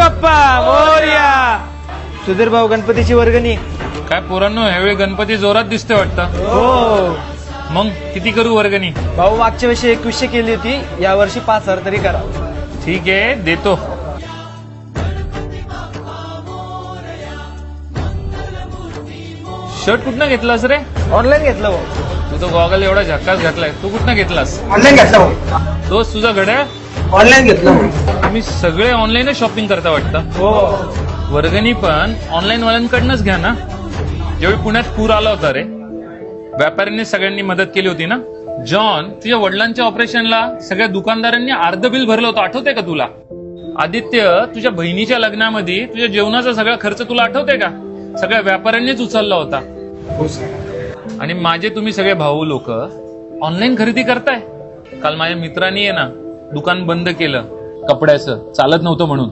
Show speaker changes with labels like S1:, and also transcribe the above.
S1: बाप्पा मोरया. सुधीर भाऊ, गणपतीची वर्गणी.
S2: काय पोरांनो, ह्यावेळी गणपती जोरात दिसते वाटतं.
S1: हो
S2: मग किती करू वर्गणी?
S1: भाऊ, मागच्या वर्षी 2100 केली होती, या वर्षी 5000 तरी करा.
S2: ठीक आहे, देतो. शर्ट कुठनं घेतलास रे?
S1: ऑनलाईन घेतलं भाऊ.
S2: तू तो गॉगल एवढा झक्कास घातलाय, तू कुठनं घेतलास?
S1: ऑनलाईन घेतलं भाऊ.
S2: तोच तुझा घड्याळ?
S1: ऑनलाईन घेतलं भाऊ.
S2: तुम्ही सगळे ऑनलाईनच शॉपिंग करता वाटतं.
S1: हो
S2: वर्गणी पण ऑनलाईन वाल्यांकडनंच घ्या ना. ज्यावेळी पुण्यात पूर आला होता रे, व्यापाऱ्यांनी सगळ्यांनी मदत केली होती ना. जॉन, तुझ्या वडिलांच्या ऑपरेशनला सगळ्या दुकानदारांनी अर्ध बिल भरलं होतं, आठवतंय का तुला? आदित्य, तुझ्या बहिणीच्या लग्नामध्ये तुझ्या जेवणाचा सगळा खर्च तुला आठवतंय का? सगळ्या व्यापाऱ्यांनीच उचलला होता. आणि माझे तुम्ही सगळे भाऊ लोक ऑनलाईन खरेदी करताय. काल माझ्या मित्रांनी आहे ना दुकान बंद केलं कपड्याचं, चालत नव्हतं म्हणून.